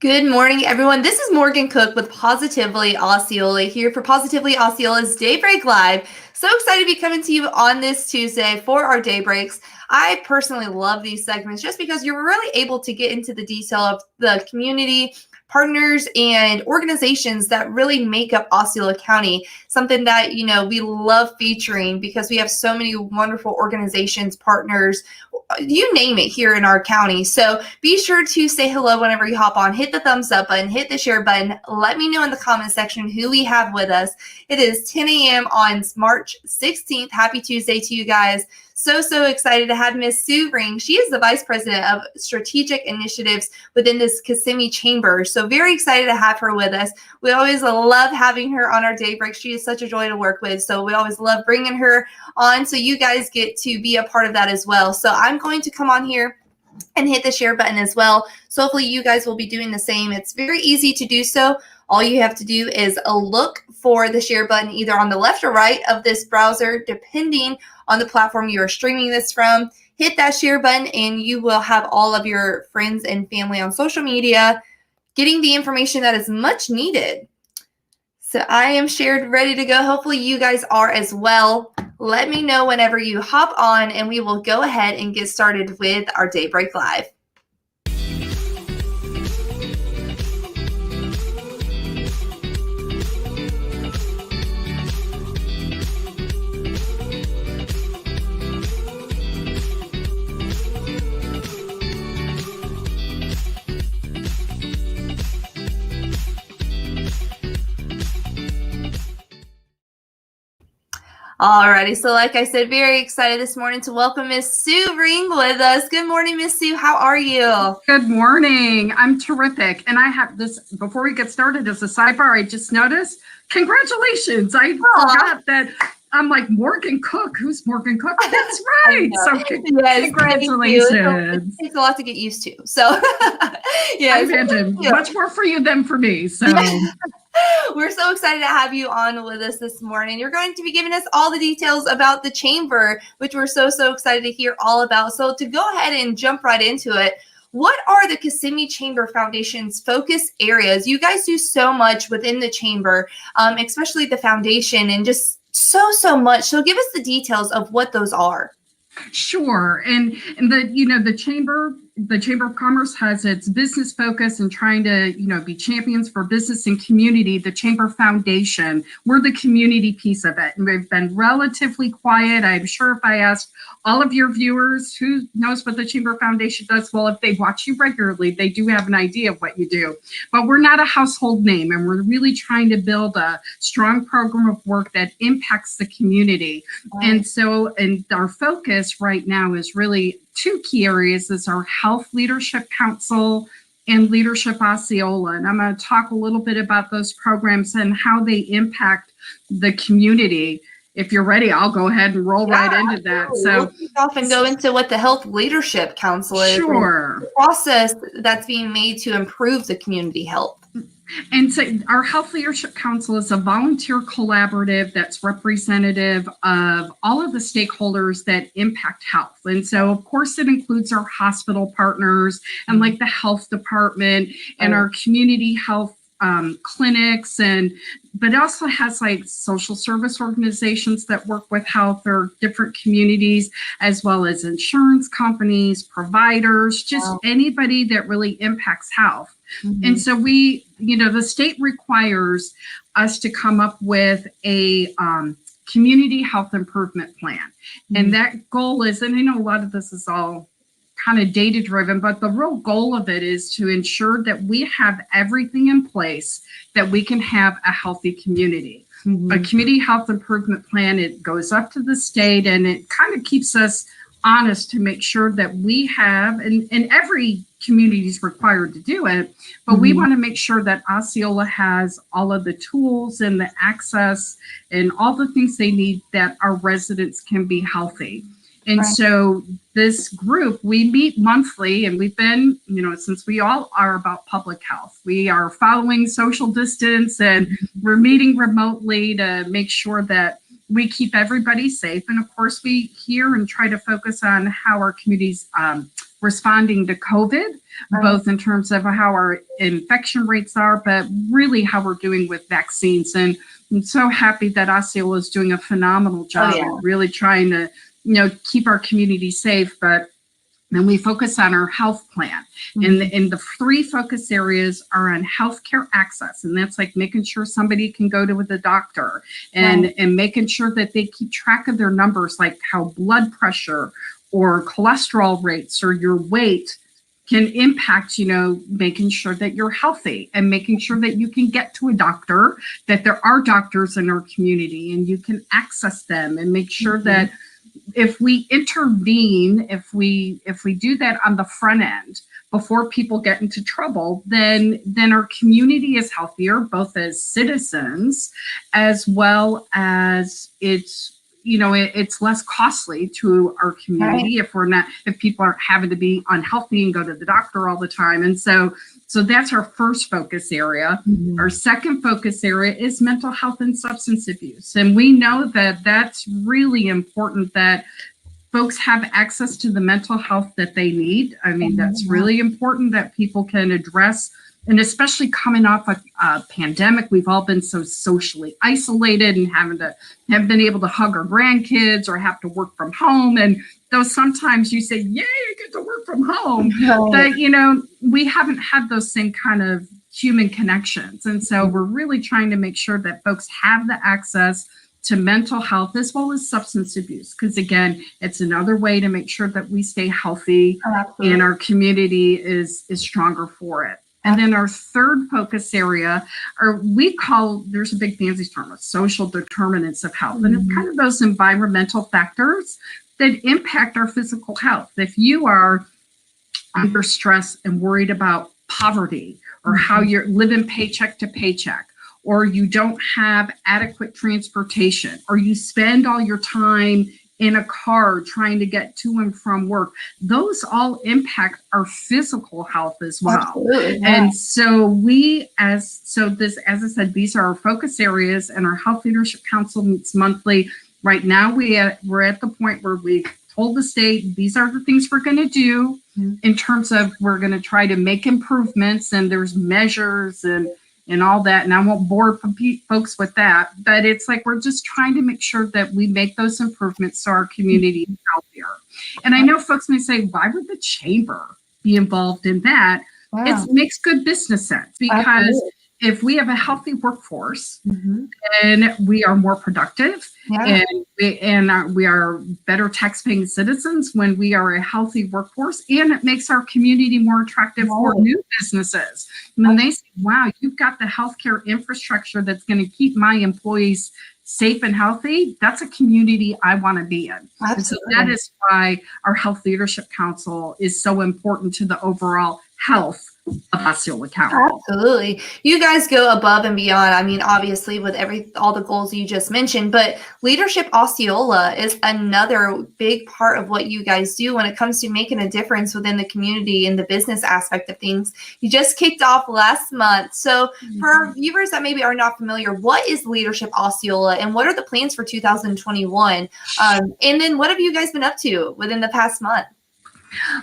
Good morning, everyone. This is Morgan Cook with Positively Osceola here for Positively Osceola's Daybreak Live. So excited to be coming to you on this Tuesday for our Daybreaks. I personally love these segments just because you're really able to get into the detail of the community, partners, and organizations that really make up Osceola County. Something that, we love featuring because we have so many wonderful organizations, partners, you name it here in our county. So be sure to say hello whenever you hop on. Hit the thumbs up button, hit the share button. Let me know in the comment section who we have with us. It is 10 a.m. on March 16th. Happy Tuesday to you guys. So excited to have Miss Sue Ring. She is the Vice President of Strategic Initiatives within this Kissimmee Chamber. So very excited to have her with us. We always love having her on our Daybreak. She is such a joy to work with. So we always love bringing her on so you guys get to be a part of that as well. So I'm going to come on here and hit the share button as well. So hopefully you guys will be doing the same. It's very easy to do so. All you have to do is look for the share button either on the left or right of this browser, depending on the platform you are streaming this from. Hit that share button and you will have all of your friends and family on social media getting the information that is much needed. So I am shared, ready to go. Hopefully you guys are as well. Let me know whenever you hop on and we will go ahead and get started with our Daybreak Live. Alrighty, so like I said, very excited this morning to welcome Miss Sue Ring with us. Good morning, Miss Sue. How are you? Good morning. I'm terrific. And I have this, before we get started, as a sidebar, I just noticed, congratulations. I forgot that. I'm like, Morgan Cook. Who's Morgan Cook? That's right. So yes, congratulations. It takes a lot to get used to. So yeah, I imagine much more for you than for me. So we're so excited to have you on with us this morning. You're going to be giving us all the details about the chamber, which we're so excited to hear all about. So to go ahead and jump right into it, what are the Kissimmee Chamber Foundation's focus areas? You guys do so much within the chamber, especially the foundation, and just so much. So give us the details of what those are. Sure. And the Chamber of Commerce has its business focus and trying to, be champions for business and community. The Chamber Foundation, we're the community piece of it. And we've been relatively quiet. I'm sure if I asked all of your viewers who knows what the Chamber Foundation does, well, if they watch you regularly, they do have an idea of what you do. But we're not a household name, and we're really trying to build a strong program of work that impacts the community. Right. And our focus right now is really two key areas. Is our Health Leadership Council and Leadership Osceola. And I'm going to talk a little bit about those programs and how they impact the community. If you're ready, I'll go ahead and roll right into that. So we'll kick off and go into what the Health Leadership Council is. Sure. The process that's being made to improve the community health. And so our Health Leadership Council is a volunteer collaborative that's representative of all of the stakeholders that impact health. And so, of course, it includes our hospital partners and like the health department and our community health clinics, but it also has like social service organizations that work with health or different communities, as well as insurance companies, providers, just anybody that really impacts health. Mm-hmm. And so we, the state requires us to come up with a community health improvement plan. Mm-hmm. And that goal is, and I know a lot of this is all kind of data driven, but the real goal of it is to ensure that we have everything in place that we can have a healthy community. Mm-hmm. A community health improvement plan, it goes up to the state and it kind of keeps us honest to make sure that we have, and every community is required to do it, but we want to make sure that Osceola has all of the tools and the access and all the things they need that our residents can be healthy. And so this group, we meet monthly, and we've been, since we all are about public health, we are following social distance and we're meeting remotely to make sure that we keep everybody safe. And of course, we hear and try to focus on how our community's responding to COVID, both in terms of how our infection rates are, but really how we're doing with vaccines. And I'm so happy that Osceola is doing a phenomenal job in really trying to, keep our community safe. But then we focus on our health plan. And the three focus areas are on healthcare access. And that's like making sure somebody can go to the doctor and making sure that they keep track of their numbers, like how blood pressure or cholesterol rates or your weight can impact, making sure that you're healthy and making sure that you can get to a doctor, that there are doctors in our community and you can access them, and make sure that if we intervene, if we do that on the front end before people get into trouble, then our community is healthier, both as citizens as well as it's less costly to our community if people aren't having to be unhealthy and go to the doctor all the time. And so that's our first focus area. Our second focus area is mental health and substance abuse. And we know that that's really important, that folks have access to the mental health that they need. I mean, that's really important that people can address. And especially coming off a pandemic, we've all been so socially isolated and haven't been able to hug our grandkids or have to work from home. And though sometimes you say, yay, you get to work from home, but, we haven't had those same kind of human connections. And so we're really trying to make sure that folks have the access to mental health as well as substance abuse, because again, it's another way to make sure that we stay healthy and our community is stronger for it. And then our third focus area, there's a big fancy term, social determinants of health. And it's kind of those environmental factors that impact our physical health. If you are under stress and worried about poverty, or how you're living paycheck to paycheck, or you don't have adequate transportation, or you spend all your time in a car trying to get to and from work, those all impact our physical health as well. Absolutely, And so as I said, these are our focus areas, and our Health Leadership Council meets monthly. Right now, we're at the point where we told the state, these are the things we're going to do in terms of we're going to try to make improvements, and there's measures and all that. And I won't bore folks with that, but it's like we're just trying to make sure that we make those improvements so our community is healthier. And I know folks may say, why would the chamber be involved in that? It makes good business sense, because if we have a healthy workforce, then we are more productive, and we are better tax-paying citizens when we are a healthy workforce, and it makes our community more attractive for new businesses. And then they say, wow, you've got the healthcare infrastructure that's going to keep my employees safe and healthy. That's a community I want to be in. And so that is why our Health Leadership Council is so important to the overall health of Osceola County. Absolutely. You guys go above and beyond. I mean, obviously with all the goals you just mentioned, but Leadership Osceola is another big part of what you guys do when it comes to making a difference within the community and the business aspect of things. You just kicked off last month. So for our viewers that maybe are not familiar, what is Leadership Osceola and what are the plans for 2021? And then what have you guys been up to within the past month?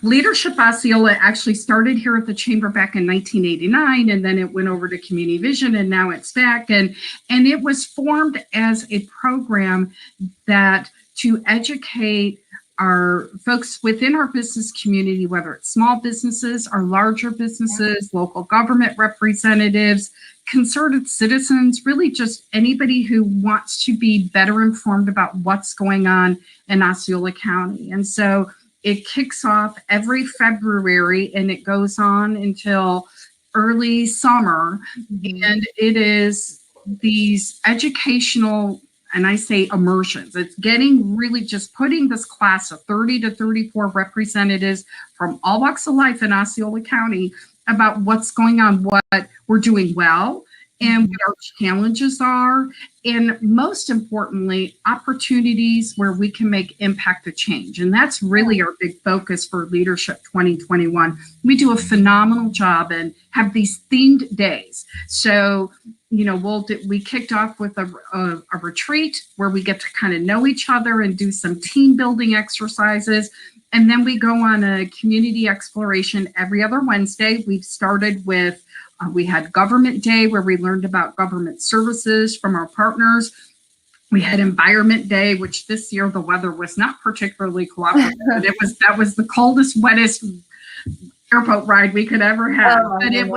Leadership Osceola actually started here at the Chamber back in 1989, and then it went over to Community Vision, and now it's back. And it was formed as a program to educate our folks within our business community, whether it's small businesses or larger businesses, local government representatives, concerted citizens, really just anybody who wants to be better informed about what's going on in Osceola County. And so it kicks off every February and it goes on until early summer. And it is these educational, and I say immersions. It's getting really just putting this class of 30 to 34 representatives from all walks of life in Osceola County about what's going on, what we're doing well, and what our challenges are, and most importantly, opportunities where we can make impact to change. And that's really our big focus for Leadership 2021. We do a phenomenal job and have these themed days. So we kicked off with a retreat where we get to kind of know each other and do some team building exercises. And then we go on a community exploration every other Wednesday. We've started with, we had Government Day where we learned about government services from our partners. We had Environment Day, which this year the weather was not particularly cooperative. That was the coldest, wettest airboat ride we could ever have. But it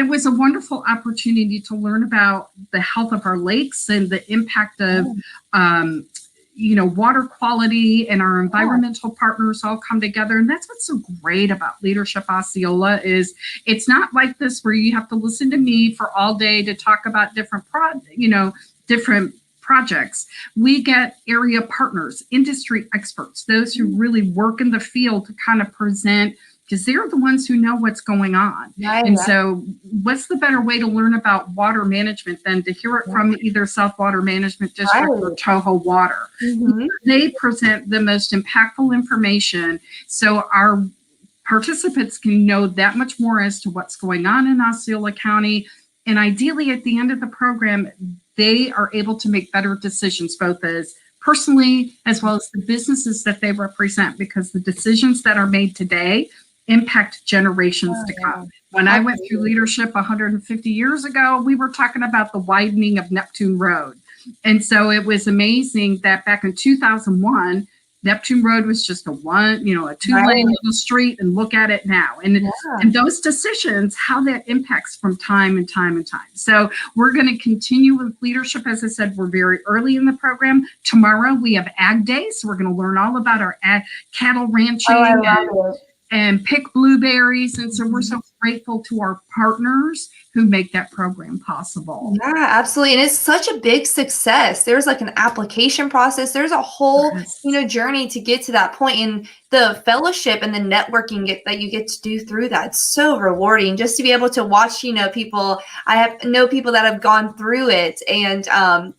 was a wonderful opportunity to learn about the health of our lakes and the impact of water quality, and our environmental partners all come together. And that's what's so great about Leadership Osceola is it's not like this where you have to listen to me for all day to talk about different projects. We get area partners, industry experts, those who really work in the field to kind of present, because they're the ones who know what's going on. So what's the better way to learn about water management than to hear it from either South Water Management District or Toho Water? They present the most impactful information so our participants can know that much more as to what's going on in Osceola County. And ideally, at the end of the program, they are able to make better decisions, both as personally as well as the businesses that they represent, because the decisions that are made today impact generations to come. When I went through leadership 150 years ago, we were talking about the widening of Neptune Road. And so it was amazing that back in 2001, Neptune Road was just a two-lane little street, and look at it now. And those decisions, how that impacts from time and time and time. So we're going to continue with leadership. As I said, we're very early in the program. Tomorrow we have Ag Day, so we're going to learn all about our cattle ranching and pick blueberries. And so we're so grateful to our partners who make that program possible. Yeah, absolutely. And it's such a big success. There's like an application process. There's a whole, journey to get to that point. And the fellowship and the networking that you get to do through that, it's so rewarding just to be able to watch, people. I know people that have gone through it, and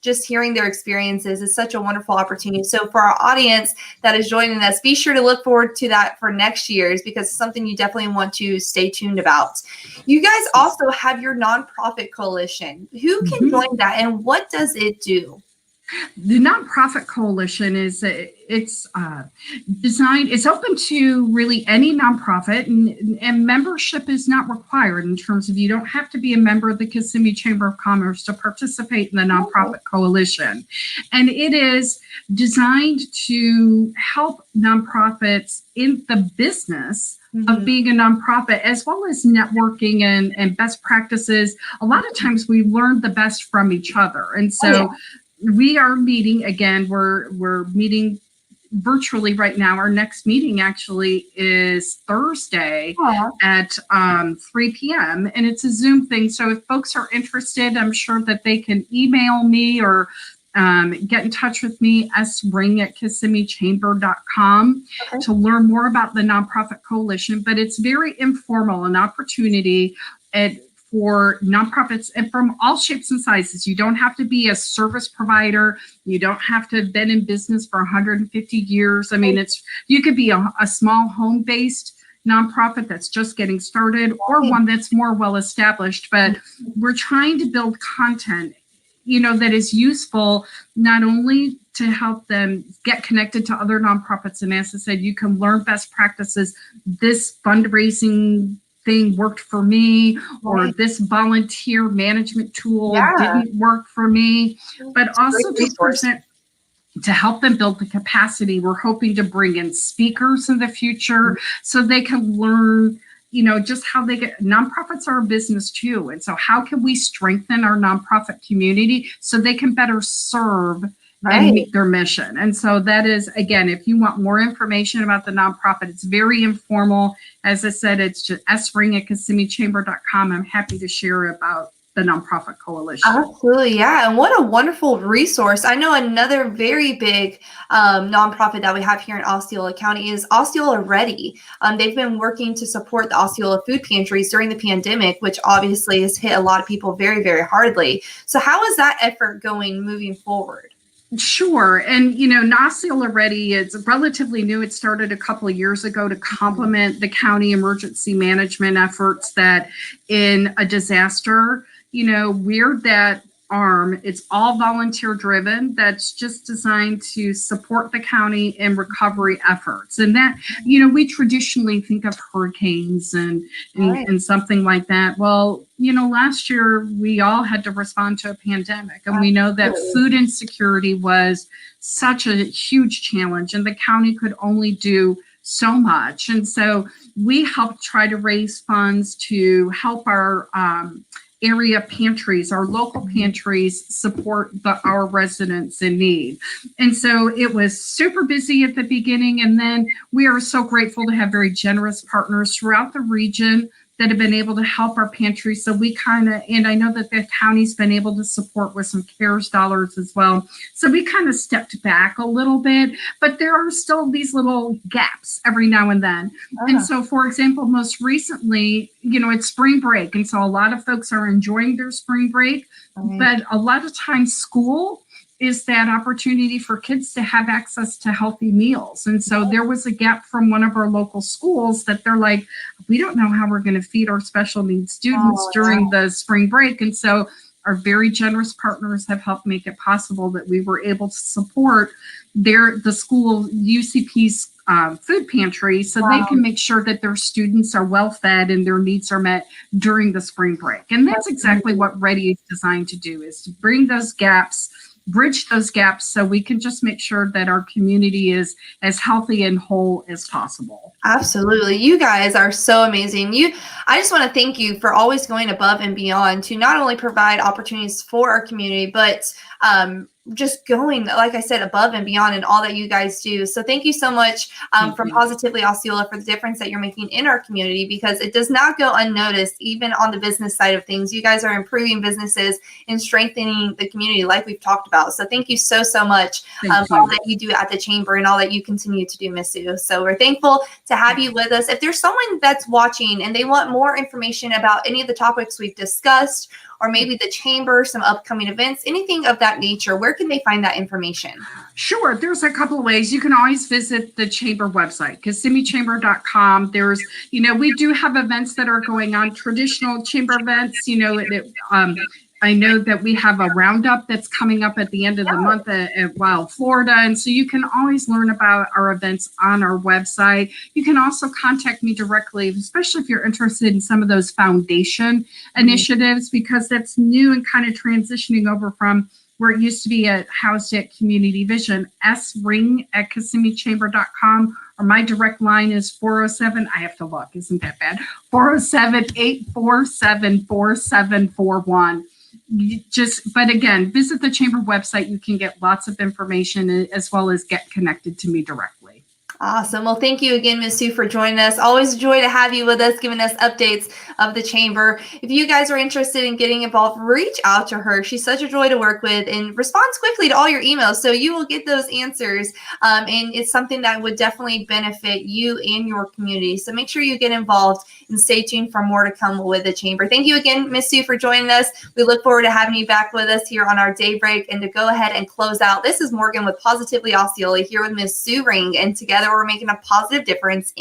just hearing their experiences is such a wonderful opportunity. So for our audience that is joining us, be sure to look forward to that for next year's, because it's something you definitely want to stay tuned about. You guys also have your nonprofit coalition. Who can join that, and what does it do? The nonprofit coalition is designed. It's open to really any nonprofit, and membership is not required in terms of you don't have to be a member of the Kissimmee Chamber of Commerce to participate in the nonprofit coalition. And it is designed to help nonprofits in the business of being a nonprofit, as well as networking and best practices. A lot of times we learn the best from each other. And so we are meeting again, we're meeting virtually right now. Our next meeting actually is Thursday at 3 p.m. and it's a Zoom thing. So if folks are interested, I'm sure that they can email me or get in touch with me, sring@KissimmeeChamber.com to learn more about the nonprofit coalition. But it's very informal, an opportunity for nonprofits and from all shapes and sizes. You don't have to be a service provider. You don't have to have been in business for 150 years. I mean, you could be a small home-based nonprofit that's just getting started, or one that's more well-established. But we're trying to build content that is useful, not only to help them get connected to other nonprofits. And as I said, you can learn best practices. This fundraising thing worked for me, or this volunteer management tool didn't work for me, but also to help them build the capacity. We're hoping to bring in speakers in the future so they can learn just how nonprofits are a business too. And so how can we strengthen our nonprofit community so they can better serve and meet their mission? And so that is, again, if you want more information about the nonprofit, it's very informal. As I said, it's just sring@KissimmeeChamber.com. I'm happy to share about the nonprofit coalition. Absolutely, yeah. And what a wonderful resource. I know another very big nonprofit that we have here in Osceola County is Osceola Ready. They've been working to support the Osceola food pantries during the pandemic, which obviously has hit a lot of people very, very hardly. So how is that effort going moving forward? Sure. And, Osceola Ready, it's relatively new. It started a couple of years ago to complement the county emergency management efforts that in a disaster, we're that arm. It's all volunteer driven. That's just designed to support the county in recovery efforts. And that, we traditionally think of hurricanes and Right. something like that. Well, last year we all had to respond to a pandemic, and we know that food insecurity was such a huge challenge, and the county could only do so much. And so we helped try to raise funds to help our area pantries, our local pantries, support our residents in need. And so it was super busy at the beginning. And then we are so grateful to have very generous partners throughout the region that have been able to help our pantry. So we and I know that the county's been able to support with some CARES dollars as well. So we kind of stepped back a little bit, but there are still these little gaps every now and then. And so, for example, most recently, it's spring break. And so a lot of folks are enjoying their spring break, but a lot of times school is that opportunity for kids to have access to healthy meals. And so there was a gap from one of our local schools that they're like, we don't know how we're going to feed our special needs students during the spring break. And so our very generous partners have helped make it possible that we were able to support the school UCP's food pantry so they can make sure that their students are well fed and their needs are met during the spring break. And that's exactly what Ready is designed to do, is to bring those gaps, bridge those gaps, so we can just make sure that our community is as healthy and whole as possible. Absolutely. You guys are so amazing. I just want to thank you for always going above and beyond to not only provide opportunities for our community, but just going, like I said, above and beyond in all that you guys do. So thank you so much from Positively Osceola for the difference that you're making in our community, because it does not go unnoticed, even on the business side of things. You guys are improving businesses and strengthening the community like we've talked about. So thank you so much for all that you do at the chamber and all that you continue to do, Miss Sue. So we're thankful to have you with us. If there's someone that's watching and they want more information about any of the topics we've discussed, or maybe the chamber, some upcoming events, anything of that nature, where can they find that information? Sure. There's a couple of ways. You can always visit the chamber website, KissimmeeChamber.com. There's, we do have events that are going on, traditional chamber events. I know that we have a roundup that's coming up at the end of the month at Wild Florida. And so you can always learn about our events on our website. You can also contact me directly, especially if you're interested in some of those foundation initiatives, because that's new and kind of transitioning over from where it used to be housed at Community Vision, sring@KissimmeeChamber.com, or my direct line is 407, I have to look, isn't that bad? 407-847-4741. But again, visit the chamber website. You can get lots of information as well as get connected to me directly. Awesome. Well, thank you again, Ms. Sue, for joining us. Always a joy to have you with us, giving us updates of the chamber. If you guys are interested in getting involved, reach out to her. She's such a joy to work with and responds quickly to all your emails. So you will get those answers. And it's something that would definitely benefit you and your community. So make sure you get involved and stay tuned for more to come with the chamber. Thank you again, Ms. Sue, for joining us. We look forward to having you back with us here on our Daybreak. And to go ahead and close out, this is Morgan with Positively Osceola here with Ms. Sue Ring. And together we're making a positive difference in